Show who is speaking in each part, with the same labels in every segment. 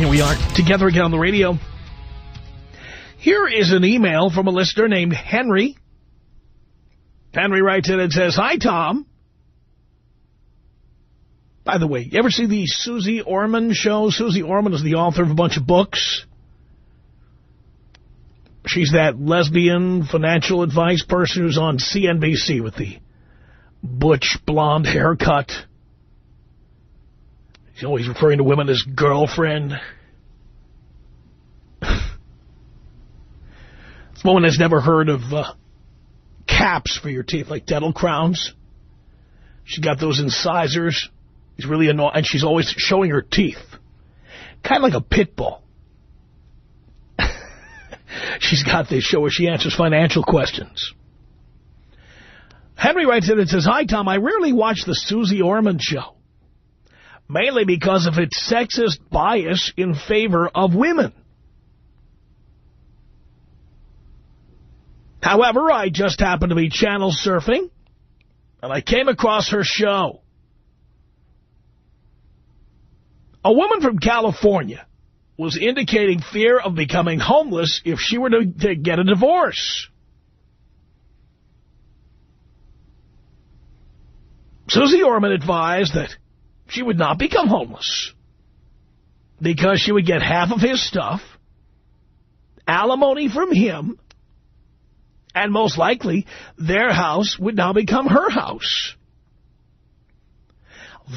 Speaker 1: Here we are, together again on the radio. Here is an email from a listener named Henry. Henry writes in and says, "Hi, Tom. By the way, you ever see the Susie Orman show? Susie Orman is the author of a bunch of books. She's that lesbian financial advice person who's on CNBC with the butch blonde haircut. She's always referring to women as girlfriend. This woman has never heard of caps for your teeth, like dental crowns. She got those incisors. She's really annoying, and she's always showing her teeth. Kind of like a pit bull. She's got this show where she answers financial questions. Henry writes in and says, "Hi, Tom. I rarely watch the Susie Orman show, mainly because of its sexist bias in favor of women. However, I just happened to be channel surfing, and I came across her show. A woman from California was indicating fear of becoming homeless if she were to get a divorce. Susie Orman advised that she would not become homeless because she would get half of his stuff, alimony from him, and most likely their house would now become her house.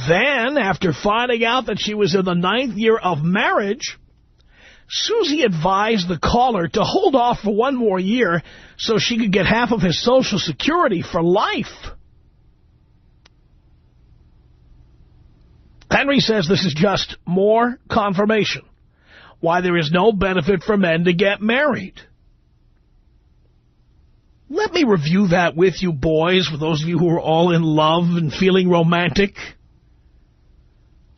Speaker 1: Then, after finding out that she was in the 9th year of marriage, Susie advised the caller to hold off for 1 more year so she could get half of his Social Security for life." Henry says this is just more confirmation why there is no benefit for men to get married. Let me review that with you, boys, for those of you who are all in love and feeling romantic.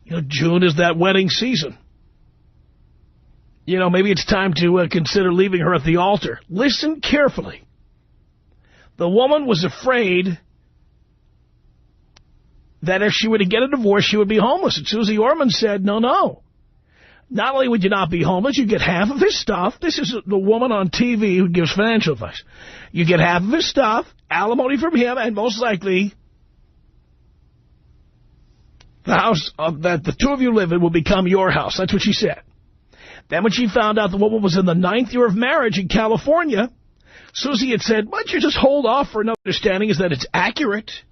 Speaker 1: You know, June is that wedding season. You know, maybe it's time to consider leaving her at the altar. Listen carefully. The woman was afraid that if she were to get a divorce, she would be homeless. And Susie Orman said, no. Not only would you not be homeless, you get half of his stuff. This is the woman on TV who gives financial advice. You get half of his stuff, alimony from him, and most likely the house that the two of you live in will become your house. That's what she said. Then when she found out the woman was in the 9th year of marriage in California, Susie had said, "Why don't you just hold off for an understanding is that it's accurate?"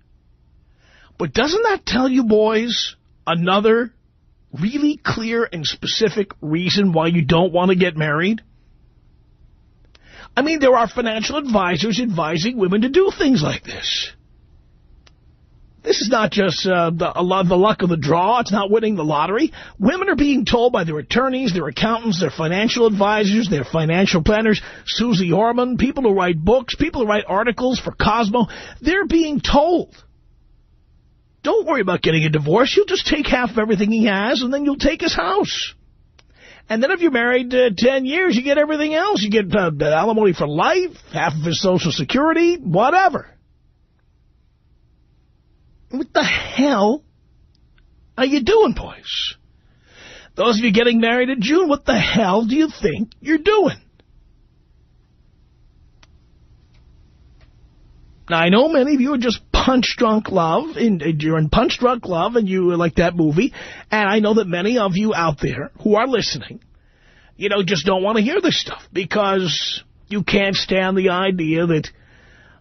Speaker 1: But doesn't that tell you, boys, another really clear and specific reason why you don't want to get married? I mean, there are financial advisors advising women to do things like this. This is not just the luck of the draw. It's not winning the lottery. Women are being told by their attorneys, their accountants, their financial advisors, their financial planners, Susie Orman, people who write books, people who write articles for Cosmo. They're being told, don't worry about getting a divorce. You'll just take half of everything he has, and then you'll take his house. And then if you're married 10 years, you get everything else. You get alimony for life, half of his Social Security, whatever. What the hell are you doing, boys? Those of you getting married in June, what the hell do you think you're doing? Now, I know many of you are just punch-drunk love, and you're in punch-drunk love, and you like that movie, and I know that many of you out there who are listening, you know, just don't want to hear this stuff, because you can't stand the idea that,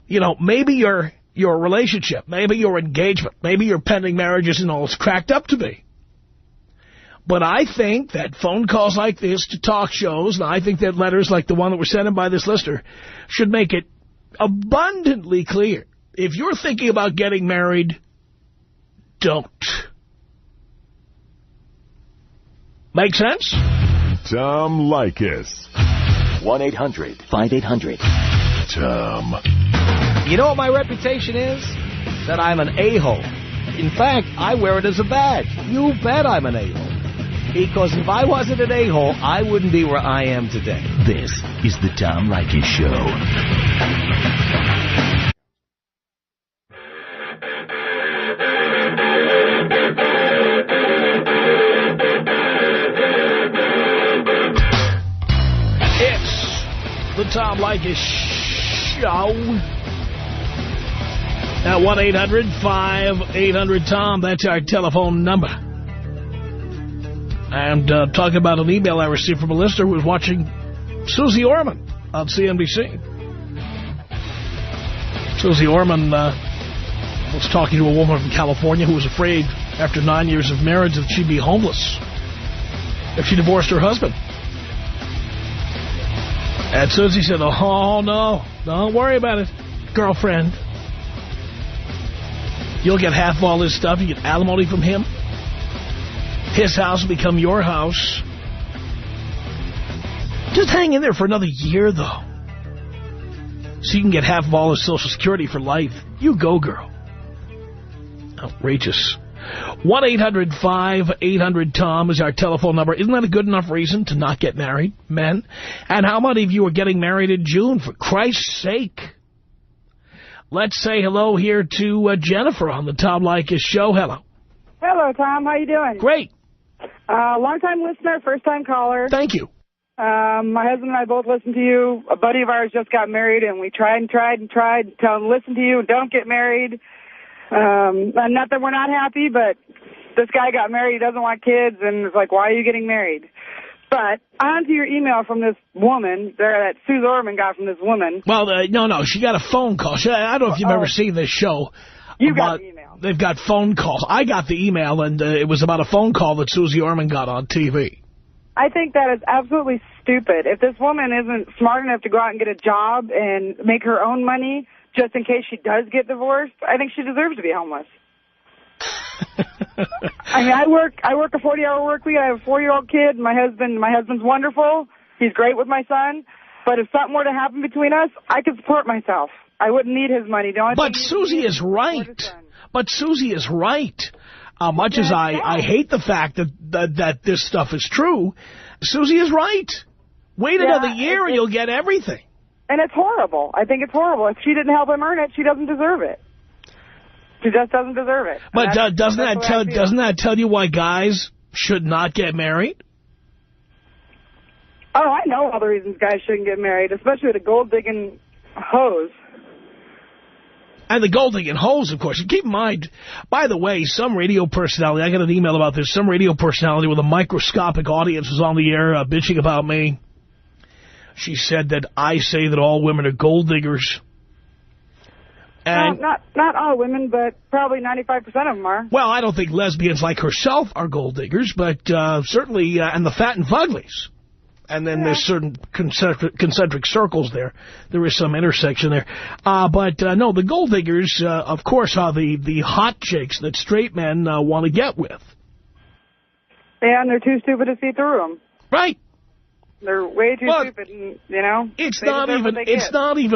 Speaker 1: you know, maybe your relationship, maybe your engagement, maybe your pending marriage isn't all it's cracked up to be. But I think that phone calls like this to talk shows, and I think that letters like the one that were sent in by this listener, should make it abundantly clear. If you're thinking about getting married, don't. Make sense?
Speaker 2: Tom Leykis. 1-800-5800-TOM.
Speaker 1: You know what my reputation is? That I'm an a-hole. In fact, I wear it as a badge. You bet I'm an a-hole. Because if I wasn't an a-hole, I wouldn't be where I am today.
Speaker 3: This is the Tom Leykis Show.
Speaker 1: Tom Leykis Show. At 1-800-5800-TOM. That's our telephone number. And talking about an email I received from a listener who was watching Susie Orman on CNBC. Susie Orman was talking to a woman from California who was afraid after 9 years of marriage that she'd be homeless if she divorced her husband. And Susie said, oh, no, don't worry about it, girlfriend. You'll get half of all his stuff. You get alimony from him. His house will become your house. Just hang in there for another year, though, so you can get half of all his Social Security for life. You go, girl. Outrageous. 1-800-5800-TOM is our telephone number. Isn't that a good enough reason to not get married, men? And how many of you are getting married in June, for Christ's sake? Let's say hello here to Jennifer on the Tom Leykis Show. Hello.
Speaker 4: Hello, Tom. How you doing?
Speaker 1: Great.
Speaker 4: Long-time listener, first-time caller.
Speaker 1: Thank you.
Speaker 4: My husband and I both listen to you. A buddy of ours just got married, and we tried and tried and tried to tell him, listen to you, don't get married. Not that we're not happy, but this guy got married, he doesn't want kids, and it's like, why are you getting married? But on to your email from this woman that Susie Orman got from this woman.
Speaker 1: Well, no, she got a phone call. I don't know if you've ever seen this show.
Speaker 4: You got the email.
Speaker 1: They've got phone calls. I got the email, and it was about a phone call that Susie Orman got on TV.
Speaker 4: I think that is absolutely stupid. If this woman isn't smart enough to go out and get a job and make her own money just in case she does get divorced, I think she deserves to be homeless. I mean, I work a 40-hour work week. I have a 4-year-old kid. My husband's wonderful. He's great with my son. But if something were to happen between us, I could support myself. I wouldn't need his money. But
Speaker 1: Susie is right. But Susie is right. Much as I hate the fact that this stuff is true, Susie is right. Wait another year and you'll get everything.
Speaker 4: And it's horrible. I think it's horrible. If she didn't help him earn it, she doesn't deserve it. She just doesn't deserve it.
Speaker 1: But doesn't that tell you why guys should not get married?
Speaker 4: Oh, I know all the reasons guys shouldn't get married, especially with a gold-digging hose.
Speaker 1: And the gold-digging hose, of course. And keep in mind, by the way, some radio personality, I got an email about this, some radio personality with a microscopic audience was on the air bitching about me. She said that I say that all women are gold diggers. And
Speaker 4: not all women, but probably 95% of them are. Well,
Speaker 1: I don't think lesbians like herself are gold diggers, but certainly, and the fat and fuglies. And then there's certain concentric circles there. There is some intersection there. But no, the gold diggers, of course, are the hot chicks that straight men want to get with.
Speaker 4: Yeah, and they're too stupid to see through them.
Speaker 1: Right.
Speaker 4: They're way too stupid, you know.
Speaker 1: It's not even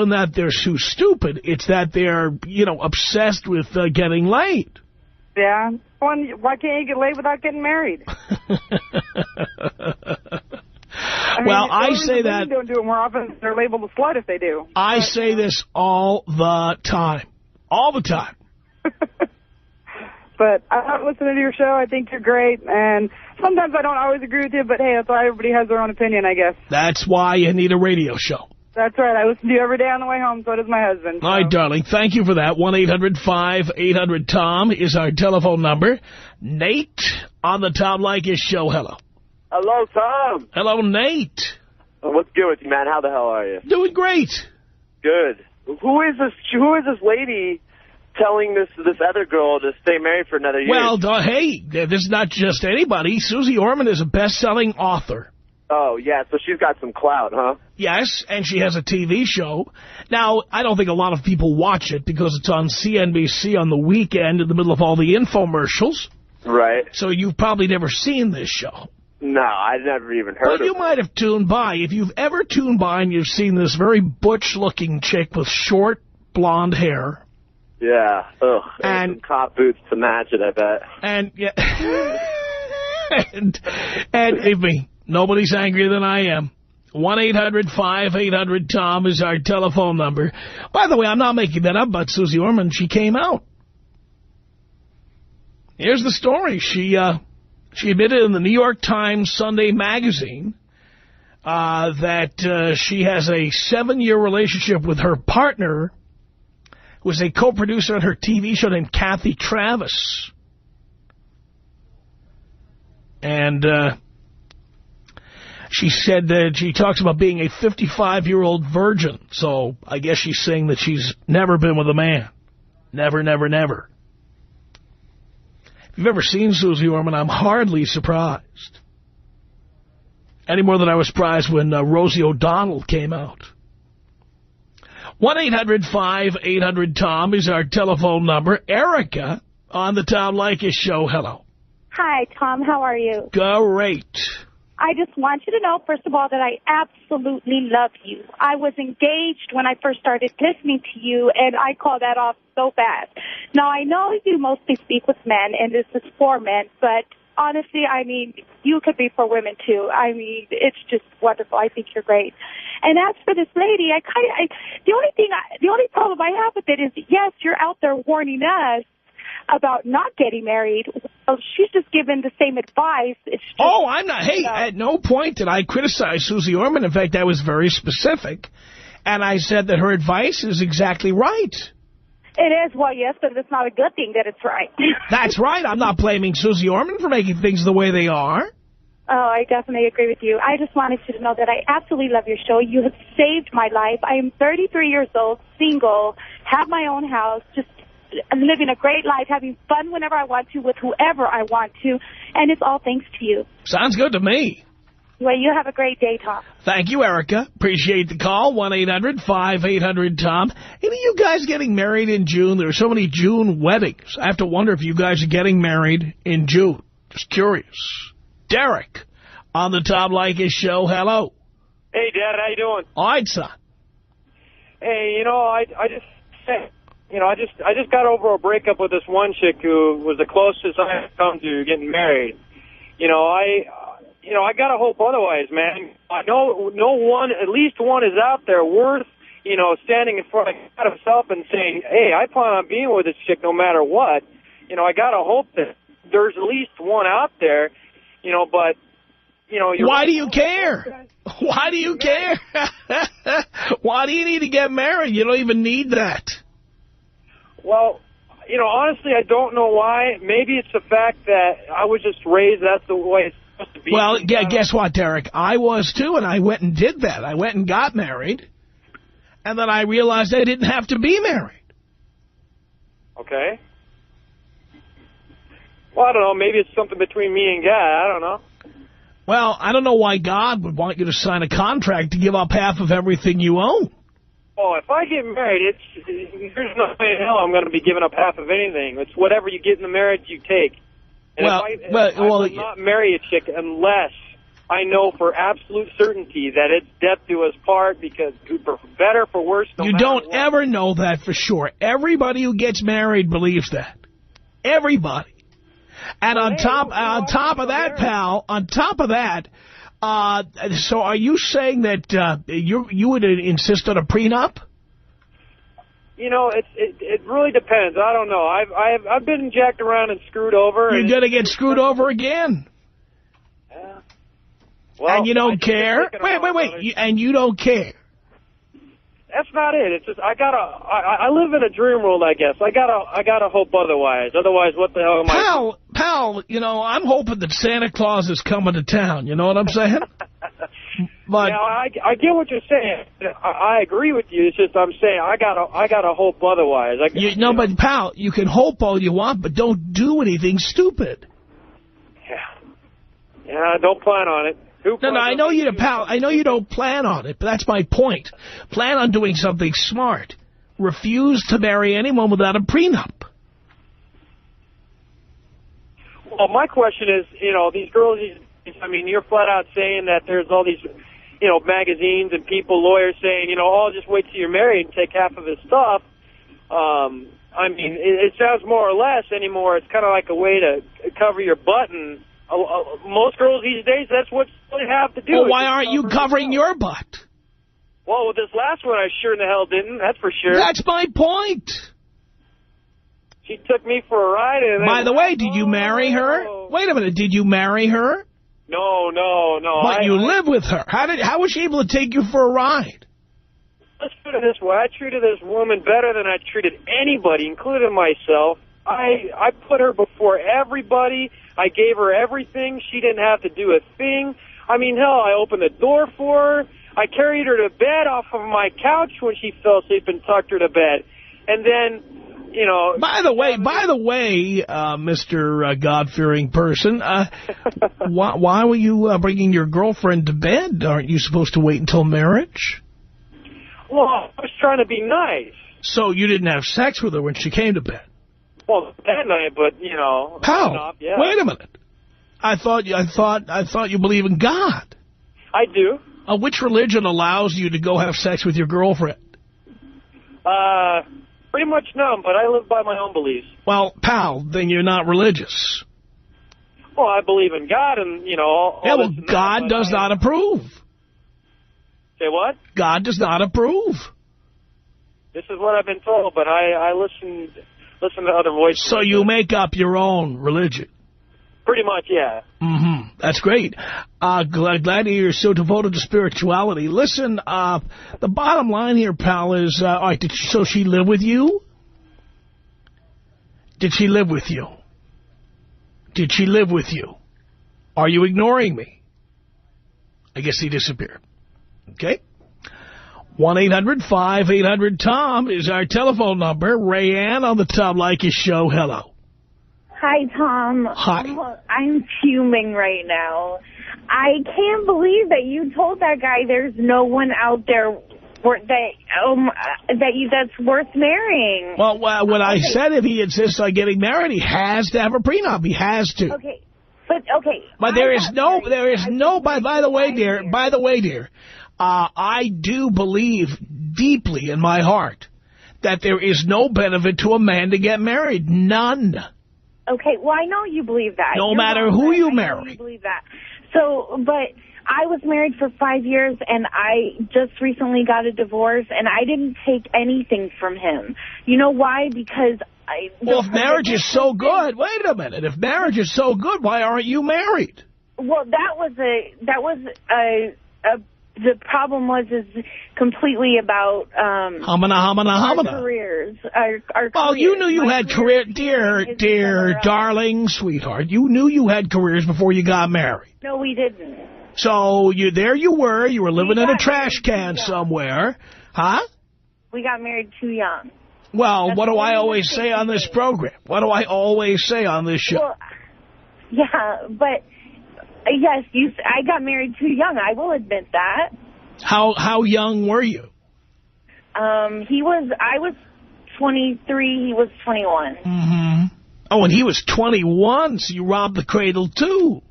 Speaker 1: that they're too stupid. It's that they're, obsessed with getting laid.
Speaker 4: Yeah. Why can't you get laid without getting married?
Speaker 1: I say that.
Speaker 4: Don't do it more often. They're labeled a slut if they do.
Speaker 1: I say this all the time. All the time.
Speaker 4: But I love listening to your show. I think you're great. And sometimes I don't always agree with you, but hey, that's why everybody has their own opinion, I guess.
Speaker 1: That's why you need a radio show.
Speaker 4: That's right. I listen to you every day on the way home, so does my husband. So.
Speaker 1: All right, darling. Thank you for that. 1-800-5800-TOM is our telephone number. Nate on the Tom Leykis Show. Hello.
Speaker 5: Hello, Tom.
Speaker 1: Hello, Nate.
Speaker 5: What's good with you, man? How the hell are you?
Speaker 1: Doing great.
Speaker 5: Good. Who is this lady telling this other girl to stay married for another year?
Speaker 1: Well, hey, this is not just anybody. Susie Orman is a best-selling author.
Speaker 5: Oh, yeah, so she's got some clout, huh?
Speaker 1: Yes, and she has a TV show. Now, I don't think a lot of people watch it because it's on CNBC on the weekend in the middle of all the infomercials.
Speaker 5: Right.
Speaker 1: So you've probably never seen this show.
Speaker 5: No, I've never even heard of it.
Speaker 1: Well, you might have tuned by. If you've ever tuned by and you've seen this very butch-looking chick with short, blonde hair.
Speaker 5: Yeah. Ugh. And some cop boots to match it, I bet.
Speaker 1: And, yeah. and if nobody's angrier than I am. 1-800-5800-TOM is our telephone number. By the way, I'm not making that up about Susie Orman. She came out. Here's the story. She admitted in the New York Times Sunday magazine that she has a 7-year relationship with her partner, who is a co-producer on her TV show named Kathy Travis. And she said that she talks about being a 55-year-old virgin. So I guess she's saying that she's never been with a man. Never, never, never. If you've ever seen Susie Orman, I'm hardly surprised. Any more than I was surprised when Rosie O'Donnell came out. 1-800-5800-TOM is our telephone number. Erica on the Tom Leykis Show. Hello.
Speaker 6: Hi, Tom. How are you?
Speaker 1: Great.
Speaker 6: I just want you to know, first of all, that I absolutely love you. I was engaged when I first started listening to you, and I call that off so fast. Now, I know you mostly speak with men, and this is for men, but honestly, I mean, you could be for women, too. I mean, it's just wonderful. I think you're great. And as for this lady, the only problem I have with it is, yes, you're out there warning us about not getting married. Well, she's just given the same advice. It's just,
Speaker 1: I'm not. Hey, at no point did I criticize Susie Orman. In fact, I was very specific. And I said that her advice is exactly right.
Speaker 6: It is. Well, yes, but it's not a good thing that it's right.
Speaker 1: That's right. I'm not blaming Susie Orman for making things the way they are.
Speaker 6: Oh, I definitely agree with you. I just wanted you to know that I absolutely love your show. You have saved my life. I am 33 years old, single, have my own house, just living a great life, having fun whenever I want to, with whoever I want to, and it's all thanks to you.
Speaker 1: Sounds good to me.
Speaker 6: Well, you have a great day, Tom.
Speaker 1: Thank you, Erica. Appreciate the call. 1-800-5800-TOM. Any of you guys getting married in June? There are so many June weddings. I have to wonder if you guys are getting married in June. Just curious. Derek on the Tom Leykis Show. Hello.
Speaker 5: Hey, Dad. How you doing?
Speaker 1: All right, son.
Speaker 5: Hey, I just got over a breakup with this one chick who was the closest I had come to getting married. I gotta hope otherwise, man. I know no one, at least one, is out there worth, standing in front of himself and saying, hey, I plan on being with this chick no matter what. I gotta hope that there's at least one out there, but,
Speaker 1: why do you care? Why do you care? Why do you need to get married? You don't even need that.
Speaker 5: Well, honestly, I don't know why. Maybe it's the fact that I was just raised that's the way it's supposed to be.
Speaker 1: Well, yeah, guess what, Derek? I was, too, and I went and did that. I went and got married, and then I realized I didn't have to be married.
Speaker 5: Okay. Well, I don't know. Maybe it's something between me and God. I don't know.
Speaker 1: Well, I don't know why God would want you to sign a contract to give up half of everything you own.
Speaker 5: Oh, if I get married, there's no way in hell I'm going to be giving up half of anything. It's whatever you get in the marriage you take. And I will not marry a chick unless I know for absolute certainty that it's death do us part, because for better, for worse,
Speaker 1: you don't ever know that for sure. Everybody who gets married believes that. Everybody. And on top of that, pal, on top of that, so are you saying that you would insist on a prenup?
Speaker 5: It really depends. I don't know. I've been jacked around and screwed over.
Speaker 1: You're going to get screwed over again.
Speaker 5: Yeah. Well,
Speaker 1: and you don't care? Wait. And you don't care?
Speaker 5: That's not it. It's just I live in a dream world, I guess. I gotta hope otherwise. Otherwise, what the hell am I?
Speaker 1: Pal, I'm hoping that Santa Claus is coming to town. You know what I'm saying? But
Speaker 5: yeah, I get what you're saying. I agree with you. It's just I'm saying I gotta hope otherwise.
Speaker 1: But pal, you can hope all you want, but don't do anything stupid.
Speaker 5: Yeah, don't plan on it.
Speaker 1: No, I know you, pal. I know you don't plan on it, but that's my point. Plan on doing something smart. Refuse to marry anyone without a prenup.
Speaker 5: Well, my question is, these girls, you're flat out saying that there's all these, magazines and people, lawyers saying, I'll just wait till you're married and take half of his stuff. It sounds more or less anymore. It's kind of like a way to cover your butt, and most girls these days, that's what they have to do.
Speaker 1: Well, why aren't you covering your butt?
Speaker 5: Well, with this last one, I sure in the hell didn't. That's for sure.
Speaker 1: That's my point.
Speaker 5: She took me for a ride. And
Speaker 1: by the way, did you marry her? Wait a minute. Did you marry her?
Speaker 5: No.
Speaker 1: But you live with her. How was she able to take you for a ride?
Speaker 5: Let's put it this way. I treated this woman better than I treated anybody, including myself. I put her before everybody. I gave her everything. She didn't have to do a thing. I mean, hell, I opened the door for her. I carried her to bed off of my couch when she fell asleep and tucked her to bed. And then, you know... By the way, Mr. God-fearing person, why were you bringing your girlfriend to bed? Aren't you supposed to wait until marriage? Well, I was trying to be nice. So you didn't have sex with her when she came to bed? Well, that night, but, you know... How? Yeah. Wait a minute. I thought you believe in God. I do. Which religion allows you to go have sex with your girlfriend? Pretty much none, but I live by my own beliefs. Well, pal, then you're not religious. Well, I believe in God and, you know... all God does not approve. Say what? God does not approve. This is what I've been told, but I listen to other voices. So you make up your own religion? Pretty much, yeah. Mm-hmm. That's great. Glad to hear you're so devoted to spirituality. Listen, the bottom line here, pal, is, all right, so she live with you? Did she live with you? Did she live with you? Are you ignoring me? I guess he disappeared. Okay. 1-800-5800-TOM is our telephone number. Rayanne on the Tom Leykis Show. Hello.
Speaker 7: Hi, Tom.
Speaker 1: Hi.
Speaker 7: I'm fuming right now. I can't believe that you told that guy there's no one out there that's worth marrying.
Speaker 1: Well, when I said if he insists on getting married, he has to have a prenup. He has to.
Speaker 7: Okay. But
Speaker 1: there is no, by the way, dear, I do believe deeply in my heart that there is no benefit to a man to get married. None.
Speaker 7: Okay, well, I know you believe that.
Speaker 1: No matter who you marry.
Speaker 7: I know you believe that. So, but I was married for 5 years, and I just recently got a divorce, and I didn't take anything from him. You know why? Because
Speaker 1: well, if marriage is so good, wait a minute. If marriage is so good, why aren't you married?
Speaker 7: Well, the problem was completely about our careers.
Speaker 1: Well, you knew you had career, dear, darling, sweetheart. You knew you had careers before you got married.
Speaker 7: No, we didn't.
Speaker 1: So you were living in a trash can somewhere, huh?
Speaker 7: We got married too young.
Speaker 1: Well, what do I always say on this program? What do I always say on this show?
Speaker 7: Well, yeah, but. Yes, I got married too young. I will admit that.
Speaker 1: How young were you?
Speaker 7: I was 23. He was 21.
Speaker 1: Mm-hmm. Oh, and he was 21, so you robbed the cradle too.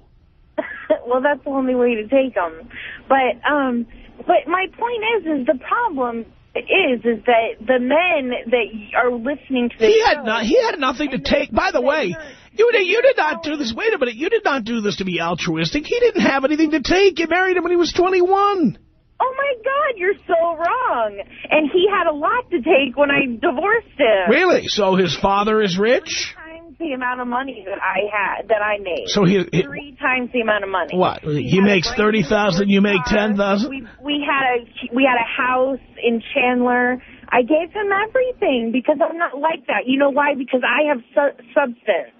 Speaker 7: Well, that's the only way to take them. But my point is the problem is that the men that are listening to this
Speaker 1: he had nothing to take. By the way, you did not do this. Wait a minute. You did not do this to be altruistic. He didn't have anything to take. You married him when he was 21.
Speaker 7: Oh, my God, you're so wrong. And he had a lot to take when I divorced him.
Speaker 1: Really? So his father is rich?
Speaker 7: 3 times the amount of money that I made.
Speaker 1: So
Speaker 7: 3 times the amount of money.
Speaker 1: What? He makes $30,000, you make $10,000?
Speaker 7: We had a house in Chandler. I gave him everything because I'm not like that. You know why? Because I have substance.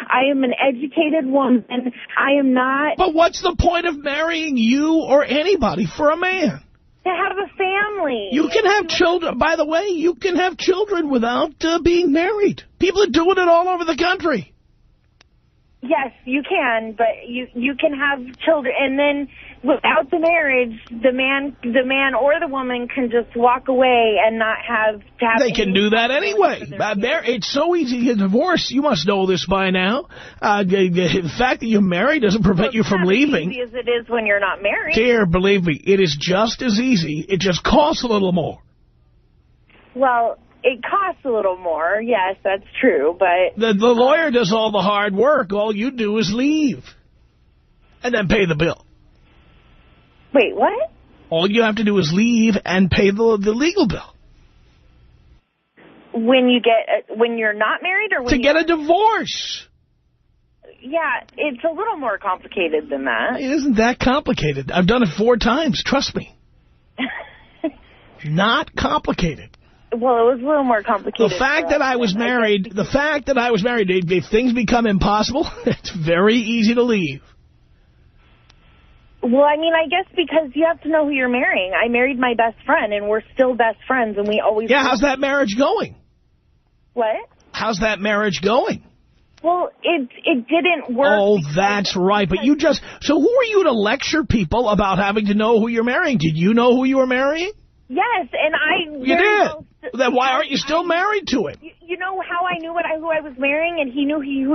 Speaker 7: I am an educated woman. I am not...
Speaker 1: But what's the point of marrying you or anybody for a man?
Speaker 7: To have a family.
Speaker 1: You can have children. By the way, you can have children without being married. People are doing it all over the country.
Speaker 7: Yes, you can, but you can have children, and then without the marriage, the man or the woman can just walk away and not have to have.
Speaker 1: They can do that anyway. It's so easy to get divorced. You must know this by now. The fact that you're married doesn't prevent you from leaving.
Speaker 7: As easy as it is when you're not married.
Speaker 1: Dear, believe me, it is just as easy. It just costs a little more.
Speaker 7: Well, it costs a little more. Yes, that's true, but...
Speaker 1: The lawyer does all the hard work. All you do is leave. And then pay the bill.
Speaker 7: Wait, what?
Speaker 1: All you have to do is leave and pay the legal bill.
Speaker 7: When you're not married or when
Speaker 1: to get a divorce.
Speaker 7: Yeah, it's a little more complicated than that.
Speaker 1: It isn't that complicated. I've done it 4 times. Trust me. Not complicated.
Speaker 7: Well, it was a little more complicated.
Speaker 1: The fact that I was married, if things become impossible, it's very easy to leave.
Speaker 7: Well, I mean, I guess because you have to know who you're marrying. I married my best friend, and we're still best friends, and we always...
Speaker 1: Yeah, how's that marriage going?
Speaker 7: What?
Speaker 1: How's that marriage going?
Speaker 7: Well, it didn't work.
Speaker 1: Oh, that's right. But you just... So who are you to lecture people about having to know who you're marrying? Did you know who you were marrying?
Speaker 7: Yes, and I...
Speaker 1: You did? Then why aren't you still married to him?
Speaker 7: You know how I knew who I was marrying, and he knew who he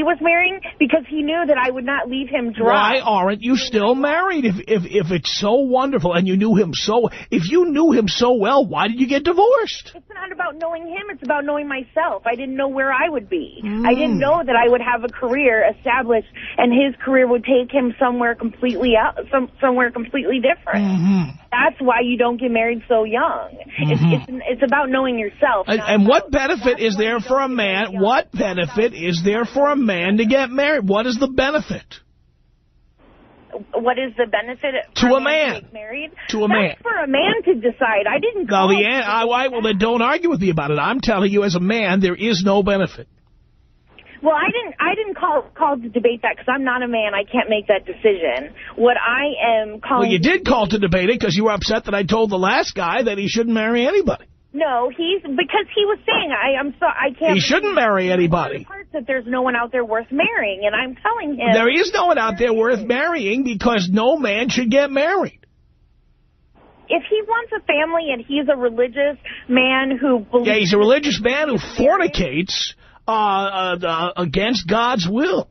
Speaker 7: was marrying? Because he knew that I would not leave him dry.
Speaker 1: Why aren't you still married if it's so wonderful and you knew him so... If you knew him so well, why did you get divorced?
Speaker 7: It's not about knowing him. It's about knowing myself. I didn't know where I would be. I didn't know that I would have a career established, and his career would take him somewhere completely somewhere completely different. That's why you don't get married so young. It's about knowing yourself.
Speaker 1: And what benefit is there for a man? What benefit is there for a man to get married? What is the benefit?
Speaker 7: What is the benefit
Speaker 1: to a man
Speaker 7: to get married?
Speaker 1: To a man.
Speaker 7: That's for a man to decide. I didn't.
Speaker 1: Well, then don't argue with me about it. I'm telling you, as a man, there is no benefit.
Speaker 7: Well, I didn't call to debate that because I'm not a man. I can't make that decision. What I am calling...
Speaker 1: Well, you did call to debate it because you were upset that I told the last guy that he shouldn't marry anybody.
Speaker 7: No, because he was saying I can't...
Speaker 1: He shouldn't marry anybody.
Speaker 7: That there's no one out there worth marrying, and I'm telling him...
Speaker 1: There is no one out there worth marrying because no man should get married.
Speaker 7: If he wants a family and he's a religious man who believes...
Speaker 1: Yeah, he's a religious man who fornicates... against God's will.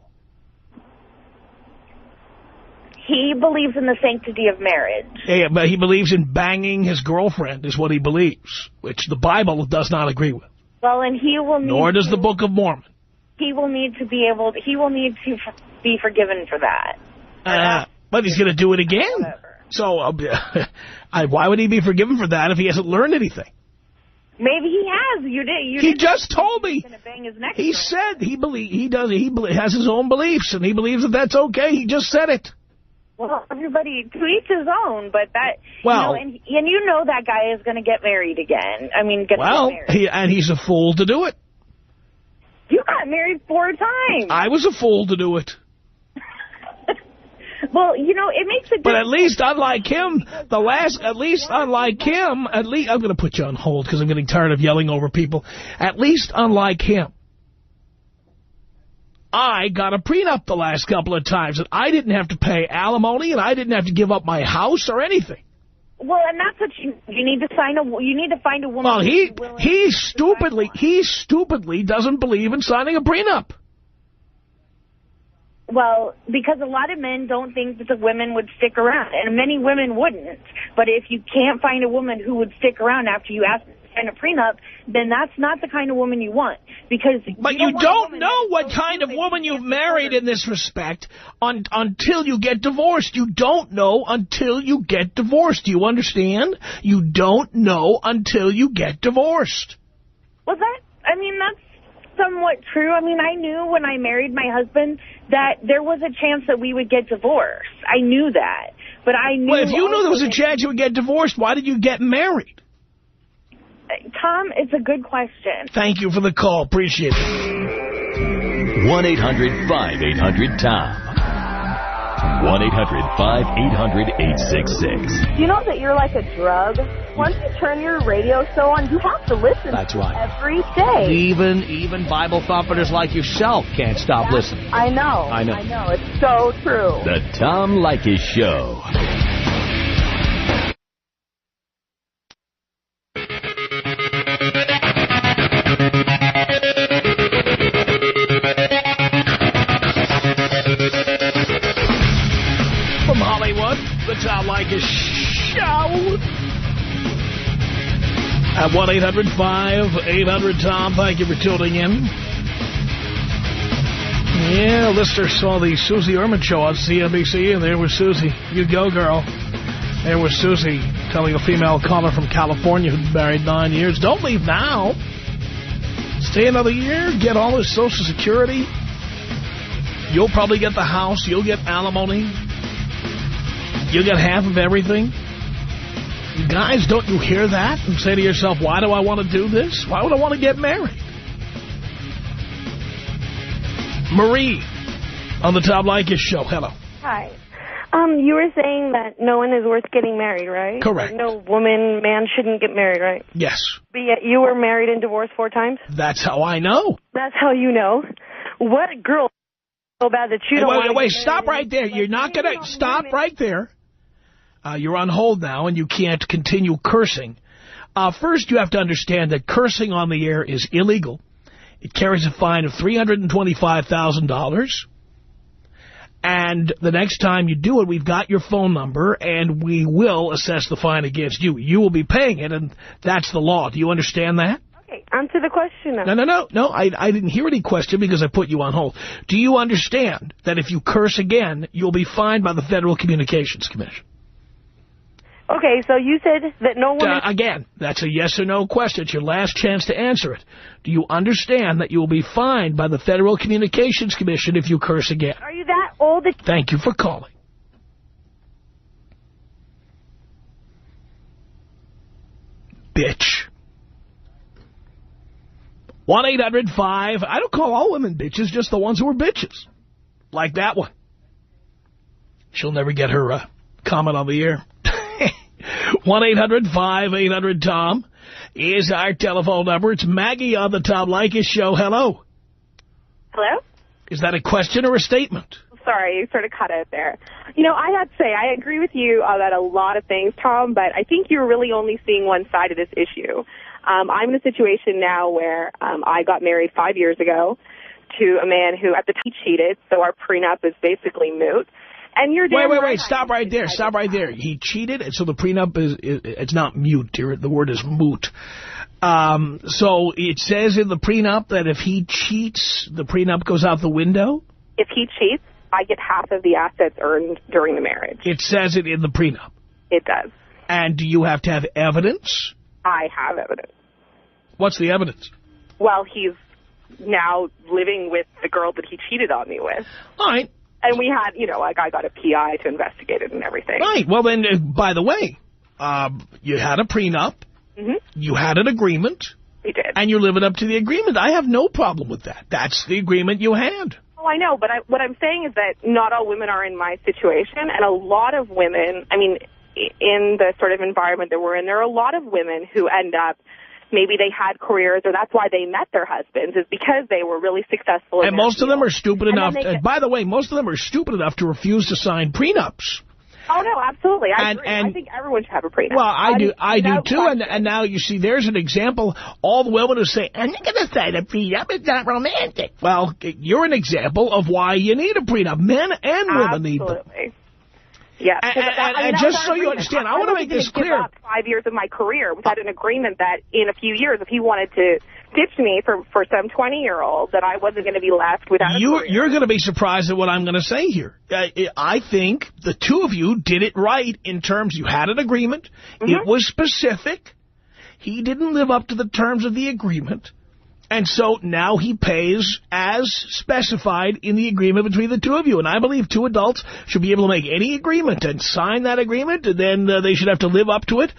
Speaker 7: He believes in the sanctity of marriage.
Speaker 1: Yeah, but he believes in banging his girlfriend is what he believes, which the Bible does not agree with.
Speaker 7: Well, and he will need
Speaker 1: Nor does the Book of Mormon.
Speaker 7: He will need to be forgiven for that.
Speaker 1: But he's going to do it again.
Speaker 7: Whatever.
Speaker 1: So why would he be forgiven for that if he hasn't learned anything?
Speaker 7: Maybe he has.
Speaker 1: He just told me. He
Speaker 7: girl.
Speaker 1: said he has his own beliefs, and he believes that that's okay. He just said it.
Speaker 7: Well, everybody to each his own, but that.
Speaker 1: Well,
Speaker 7: and you know that guy is going to get married again. I mean, get married.
Speaker 1: And he's a fool to do it.
Speaker 7: You got married 4 times.
Speaker 1: I was a fool to do it.
Speaker 7: Well, it makes a difference.
Speaker 1: But at least, unlike him, I'm going to put you on hold because I'm getting tired of yelling over people. At least, unlike him, I got a prenup the last couple of times, and I didn't have to pay alimony, and I didn't have to give up my house or anything.
Speaker 7: Well, and that's what you need to find a woman.
Speaker 1: Well, he stupidly doesn't believe in signing a prenup.
Speaker 7: Well, because a lot of men don't think that the women would stick around, and many women wouldn't. But if you can't find a woman who would stick around after you ask to sign a prenup, then that's not the kind of woman you want. But
Speaker 1: you don't know what kind of woman you've married in this respect until you get divorced. You don't know until you get divorced. Do you understand? You don't know until you get divorced.
Speaker 7: Well, that's somewhat true. I mean, I knew when I married my husband that there was a chance that we would get divorced. I knew that. But I knew...
Speaker 1: Well, if you knew there was a chance you would get divorced, why did you get married?
Speaker 7: Tom, it's a good question.
Speaker 1: Thank you for the call. Appreciate it.
Speaker 3: 1-800-5800-TOM. 1-800-5800-866.
Speaker 8: You know that you're like a drug? Once you turn your radio show on, you have to listen.
Speaker 9: That's right.
Speaker 8: Every day.
Speaker 9: Even Bible thumpers like yourself can't stop listening.
Speaker 8: I know. It's so true.
Speaker 3: The Tom Leykis Show.
Speaker 1: From Hollywood, the Tom Leykis Show. At 1-800-5800-TOM. Thank you for tuning in. Yeah, listener saw the Susie Orman show on CNBC, and there was Susie. You go, girl. There was Susie telling a female caller from California who'd been married 9 years, don't leave now. Stay another year, get all his Social Security, You'll probably get the house. You'll get alimony. You'll get half of everything. You guys, don't you hear that and say to yourself, why do I want to do this? Why would I want to get married? Marie on the Tom Leykis Show. Hello.
Speaker 8: Hi. You were saying that no one is worth getting married, right?
Speaker 1: Correct.
Speaker 8: Like no woman, man shouldn't get married, right?
Speaker 1: Yes.
Speaker 8: But yet you were married and divorced 4 times?
Speaker 1: That's how I know.
Speaker 8: That's how you know. What girl so bad that you don't want to
Speaker 1: Wait, stop right there. You're not going to... Stop right there. You're on hold now, and you can't continue cursing. First, you have to understand that cursing on the air is illegal. It carries a fine of $325,000. And the next time you do it, we've got your phone number, and we will assess the fine against you. You will be paying it, and that's the law. Do you understand that?
Speaker 8: Okay, answer the question now.
Speaker 1: No, I didn't hear any question because I put you on hold. Do you understand that if you curse again, you'll be fined by the Federal Communications Commission?
Speaker 8: Okay, so you said that no one...
Speaker 1: Again, that's a yes or no question. It's your last chance to answer it. Do you understand that you will be fined by the Federal Communications Commission if you curse again?
Speaker 8: Are you that old?
Speaker 1: Thank you for calling. Bitch. 1-800-5... I don't call all women bitches, just the ones who are bitches. Like that one. She'll never get her comment on the air. 1-800-5800-TOM is our telephone number. It's Maggie on the Tom Leykis Show. Hello.
Speaker 10: Hello?
Speaker 1: Is that a question or a statement?
Speaker 10: Sorry, you sort of cut out there. You know, I have to say, I agree with you about a lot of things, Tom, but I think you're really only seeing one side of this issue. I'm in a situation now where I got married 5 years ago to a man who at the time cheated, so our prenup is basically moot. And you're
Speaker 1: wait, stop right there. Stop right there. He cheated, and so the prenup it's not mute. The word is moot. So it says in the prenup that if he cheats, the prenup goes out the window?
Speaker 10: If he cheats, I get half of the assets earned during the marriage.
Speaker 1: It says it in the prenup?
Speaker 10: It does.
Speaker 1: And do you have to have evidence?
Speaker 10: I have evidence.
Speaker 1: What's the evidence?
Speaker 10: Well, he's now living with the girl that he cheated on me with.
Speaker 1: All right.
Speaker 10: And we had, you know, like I got a PI to investigate it and everything.
Speaker 1: Right. Well, then, by the way, you had a prenup.
Speaker 10: Mm-hmm.
Speaker 1: You had an agreement.
Speaker 10: We did.
Speaker 1: And you're living up to the agreement. I have no problem with that. That's the agreement you had.
Speaker 10: Oh, I know. But what I'm saying is that not all women are in my situation. And a lot of women, I mean, in the sort of environment that we're in, there are a lot of women who end up, maybe they had careers, or that's why they met their husbands, is because they were really successful.
Speaker 1: And most of them are stupid enough. By the way, most of them are stupid enough to refuse to sign prenups.
Speaker 10: Oh, no, absolutely. I agree. I think everyone should have a prenup.
Speaker 1: Well, I do too. And now, you see, there's an example. All the women who say, I'm not going to sign a prenup. It's not romantic. Well, you're an example of why you need a prenup. Men and women need them.
Speaker 10: Absolutely. Yeah.
Speaker 1: And just so you understand, I want to make this clear.
Speaker 10: I give up 5 years of my career without an agreement that in a few years, if he wanted to ditch me for some 20-year-old, that I wasn't going to be left without a career.
Speaker 1: You're going to be surprised at what I'm going to say here. I think the two of you did it right in terms you had an agreement. Mm-hmm. It was specific. He didn't live up to the terms of the agreement. And so now he pays as specified in the agreement between the two of you. And I believe two adults should be able to make any agreement and sign that agreement, and then they should have to live up to it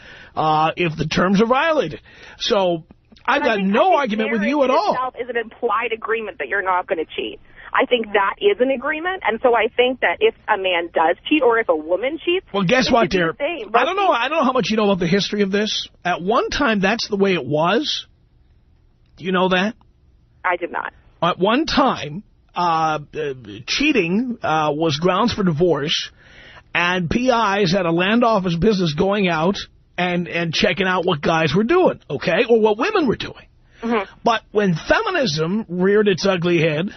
Speaker 1: if the terms are violated. So I've got no argument with you at all.
Speaker 10: Itself is an implied agreement that you're not going to cheat. I think that is an agreement, and so I think that if a man does cheat or if a woman cheats,
Speaker 1: well, guess what, dear? I don't know how much you know about the history of this. At one time, that's the way it was. Do you know that?
Speaker 10: I did not.
Speaker 1: At one time, cheating was grounds for divorce, and PIs had a land office business going out and checking out what guys were doing, okay, or what women were doing. Mm-hmm. But when feminism reared its ugly head,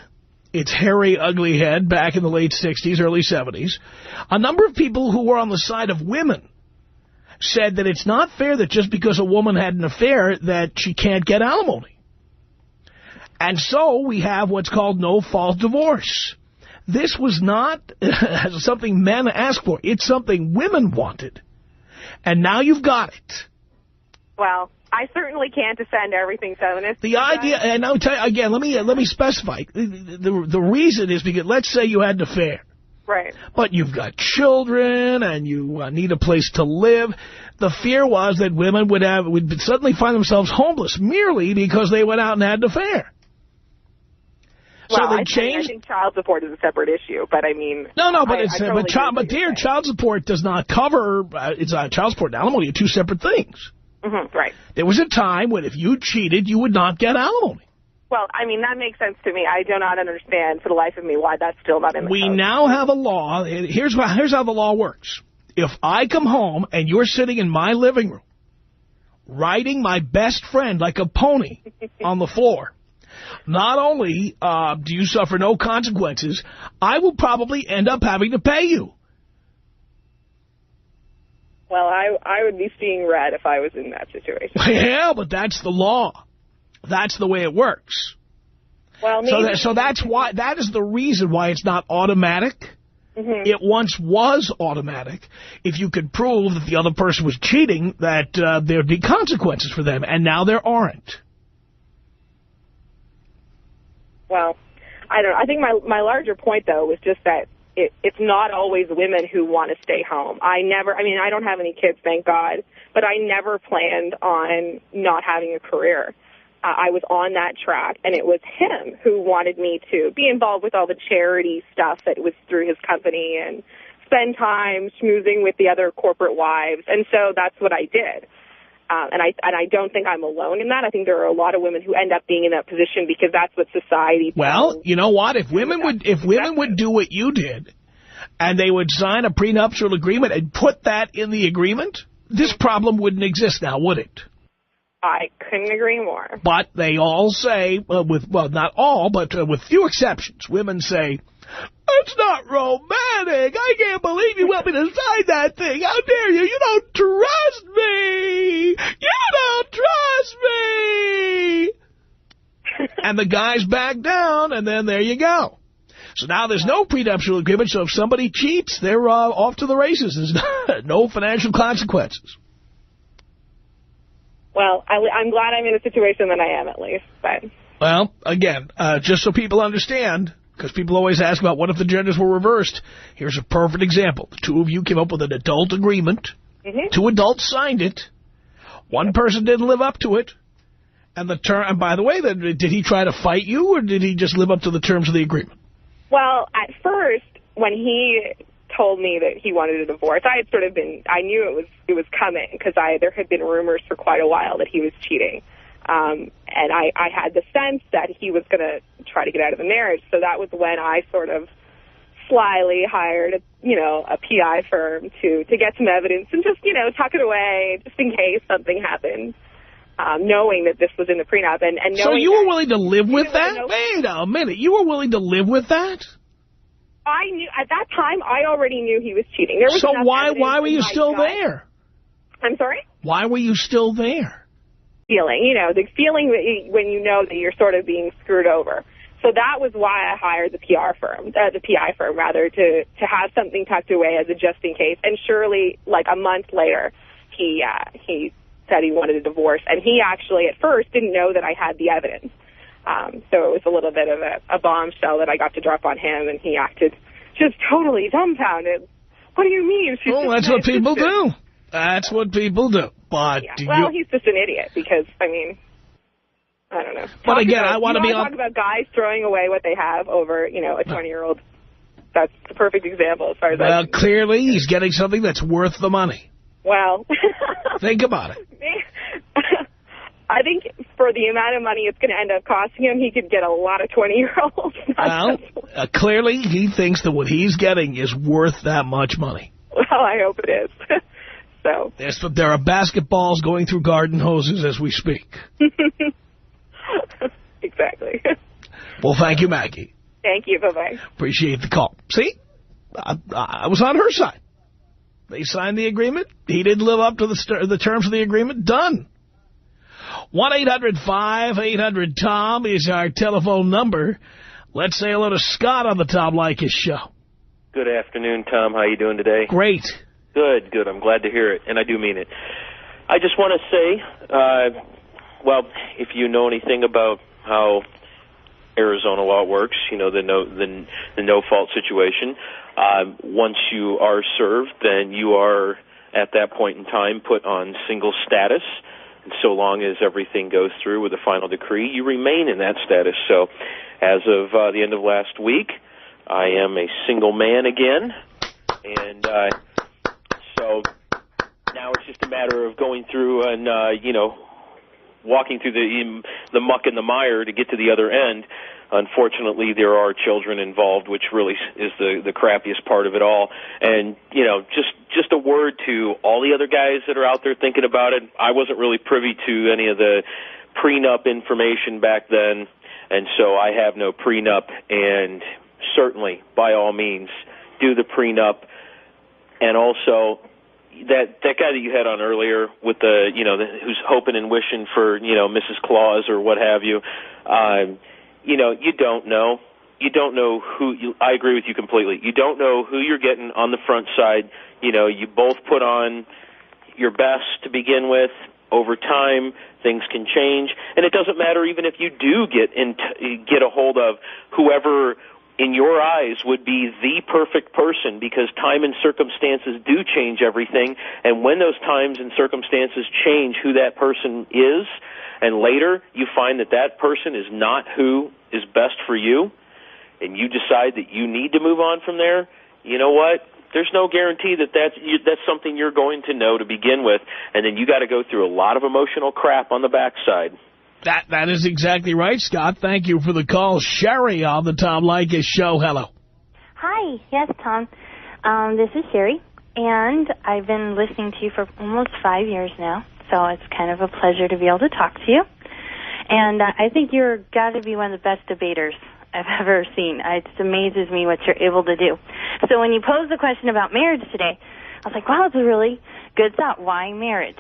Speaker 1: its hairy, ugly head back in the late 60s, early 70s, a number of people who were on the side of women said that it's not fair that just because a woman had an affair that she can't get alimony. And so we have what's called no-fault divorce. This was not something men asked for. It's something women wanted. And now you've got it.
Speaker 10: Well, I certainly can't defend everything feminists.
Speaker 1: The idea, and I'll tell you again, let me specify. The reason is because let's say you had an affair.
Speaker 10: Right.
Speaker 1: But you've got children and you need a place to live. The fear was that women would suddenly find themselves homeless merely because they went out and had an affair.
Speaker 10: Well,
Speaker 1: so they
Speaker 10: I think child support is a separate issue, but I mean...
Speaker 1: But dear, child support does not cover... child support and alimony are two separate things.
Speaker 10: Mm-hmm, right.
Speaker 1: There was a time when if you cheated, you would not get alimony.
Speaker 10: Well, I mean, that makes sense to me. I do not understand for the life of me why that's still not in the code.
Speaker 1: We now have a law. Here's how the law works. If I come home and you're sitting in my living room riding my best friend like a pony on the floor, not only do you suffer no consequences, I will probably end up having to pay you.
Speaker 10: Well, I would be seeing red if I was in that situation.
Speaker 1: Yeah, but that's the law. That's the way it works.
Speaker 10: Well, maybe
Speaker 1: so that is the reason why it's not automatic. Mm-hmm. It once was automatic. If you could prove that the other person was cheating, that there'd be consequences for them, and now there aren't.
Speaker 10: Well, I don't know. I think my larger point, though, was just that it's not always women who want to stay home. I don't have any kids, thank God, but I never planned on not having a career. I was on that track, and it was him who wanted me to be involved with all the charity stuff that was through his company and spend time schmoozing with the other corporate wives, and so that's what I did. And I don't think I'm alone in that. I think there are a lot of women who end up being in that position because that's what society...
Speaker 1: Well, you know what? If women would do what you did, and they would sign a prenuptial agreement and put that in the agreement, this problem wouldn't exist now, would it?
Speaker 10: I couldn't agree more.
Speaker 1: But they all say, not all, but with few exceptions, women say, "That's not romantic. I can't believe you want me to sign that thing. How dare you? You don't trust me. You don't trust me." And the guys back down, and then there you go. So now there's no prenuptial agreement, so if somebody cheats, they're off to the races. There's no financial consequences.
Speaker 10: Well, I'm glad I'm in a situation that I am, at least. But.
Speaker 1: Well, again, just so people understand, because people always ask about what if the genders were reversed. Here's a perfect example. The two of you came up with an adult agreement. Mm-hmm. Two adults signed it. One person didn't live up to it. And by the way, did he try to fight you, or did he just live up to the terms of the agreement?
Speaker 10: Well, at first, when he told me that he wanted a divorce, I knew it was coming because there had been rumors for quite a while that he was cheating. And I had the sense that he was going to try to get out of the marriage. So that was when I sort of slyly hired, a PI firm to get some evidence and just, tuck it away just in case something happened, knowing that this was in the prenup. And
Speaker 1: so you were willing to live with that? Wait a minute. You were willing to live with that?
Speaker 10: I knew at that time. I already knew he was cheating. There was
Speaker 1: so why were you still there?
Speaker 10: I'm sorry?
Speaker 1: Why were you still there?
Speaker 10: Feeling, the feeling that when you know that you're sort of being screwed over. So that was why I hired the PI firm, to have something tucked away as a just in case. And surely, like a month later, he said he wanted a divorce, and he actually at first didn't know that I had the evidence. So it was a little bit of a bombshell that I got to drop on him, and he acted just totally dumbfounded. What do you mean?
Speaker 1: That's what people do. That's what people do. But
Speaker 10: he's just an idiot because, I don't know.
Speaker 1: But again, I want to be
Speaker 10: talk about guys throwing away what they have over, a 20-year-old. That's the perfect example as far as
Speaker 1: Well, clearly he's getting something that's worth the money.
Speaker 10: Well.
Speaker 1: Think about it.
Speaker 10: I think for the amount of money it's going to end up costing him, he could get a lot of 20-year-olds.
Speaker 1: Well, clearly he thinks that what he's getting is worth that much money.
Speaker 10: Well, I hope it is. So
Speaker 1: there are basketballs going through garden hoses as we speak.
Speaker 10: Exactly.
Speaker 1: Well, thank you, Maggie.
Speaker 10: Thank you. Bye-bye.
Speaker 1: Appreciate the call. See, I was on her side. They signed the agreement. He didn't live up to the terms of the agreement. Done. 1-800-5800-TOM is our telephone number. Let's say hello to Scott on the Tom Leykis Show.
Speaker 11: Good afternoon, Tom. How you doing today?
Speaker 1: Great.
Speaker 11: Good. I'm glad to hear it, and I do mean it. I just want to say, well, if you know anything about how Arizona law works, you know, the no-fault situation, once you are served, then you are, at that point in time, put on single status. And so long as everything goes through with the final decree, you remain in that status. So as of the end of last week, I am a single man again. And so now it's just a matter of going through and, walking through the muck and the mire to get to the other end. Unfortunately, there are children involved, which really is the crappiest part of it all. And, just a word to all the other guys that are out there thinking about it. I wasn't really privy to any of the prenup information back then, and so I have no prenup. And certainly, by all means, do the prenup. And also, that guy that you had on earlier with who's hoping and wishing for, Mrs. Claus or what have you, you don't know. You don't know I agree with you completely. You don't know who you're getting on the front side. You both put on your best to begin with. Over time, things can change. And it doesn't matter even if you do get a hold of whoever in your eyes would be the perfect person, because time and circumstances do change everything. And when those times and circumstances change who that person is, and later you find that person is not who is best for you, and you decide that you need to move on from there, you know what? There's no guarantee that's something you're going to know to begin with, and then you got to go through a lot of emotional crap on the backside.
Speaker 1: That is exactly right, Scott. Thank you for the call. Sherry on the Tom Leykis Show. Hello.
Speaker 12: Hi. Yes, Tom. This is Sherry, and I've been listening to you for almost 5 years now, so it's kind of a pleasure to be able to talk to you. And I think you're got to be one of the best debaters I've ever seen. It just amazes me what you're able to do. So when you posed the question about marriage today, I was like, wow, that's a really good thought. Why marriage?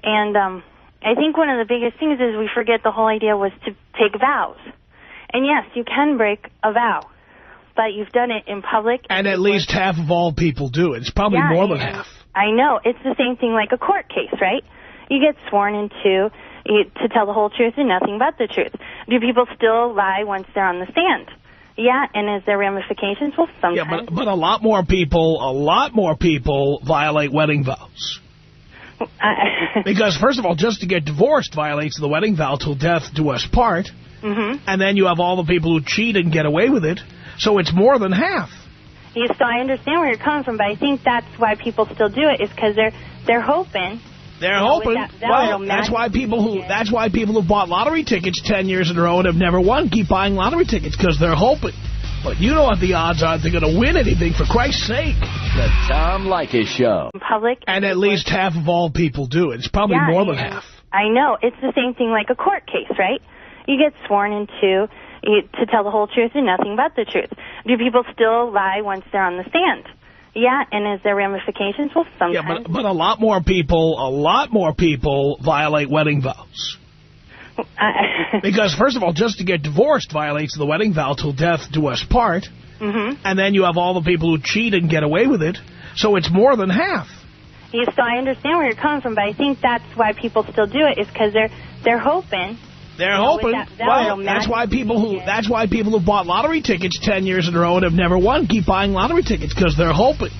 Speaker 12: And I think one of the biggest things is we forget the whole idea was to take vows. And yes, you can break a vow, but you've done it in public.
Speaker 1: And at least half of all people do it. It's probably more than half.
Speaker 12: I know. It's the same thing like a court case, right? You get sworn into to tell the whole truth and nothing but the truth. Do people still lie once they're on the stand? Yeah, and is there ramifications? Well, sometimes.
Speaker 1: Yeah, but a lot more people violate wedding vows. Because, first of all, just to get divorced violates the wedding vow till death do us part.
Speaker 12: Mm-hmm.
Speaker 1: And then you have all the people who cheat and get away with it. So it's more than half.
Speaker 12: Yes, so I understand where you're coming from, but I think that's why people still do it, is because they're hoping.
Speaker 1: They're hoping. Well, that's why people who bought lottery tickets 10 years in a row and have never won keep buying lottery tickets, because they're hoping. But you know what the odds are they're going to win anything, for Christ's sake.
Speaker 3: The Tom Leykis Show.
Speaker 12: Public.
Speaker 1: And at least half of all people do it. It's probably more than half.
Speaker 12: I know. It's the same thing like a court case, right? You get sworn into to tell the whole truth and nothing but the truth. Do people still lie once they're on the stand? Yeah, and is there ramifications? Well, sometimes.
Speaker 1: Yeah, but a lot more people violate wedding vows. Because, first of all, just to get divorced violates the wedding vow till death do us part.
Speaker 12: Mm-hmm.
Speaker 1: And then you have all the people who cheat and get away with it. So it's more than half.
Speaker 12: Yes, so I understand where you're coming from, but I think that's why people still do it, is because they're hoping.
Speaker 1: They're hoping. Well, that's why people who bought lottery tickets 10 years in a row and have never won keep buying lottery tickets, because they're hoping.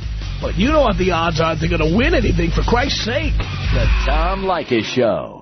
Speaker 1: But you know what the odds are they're going to win anything, for Christ's sake.
Speaker 3: The Tom Leykis Show.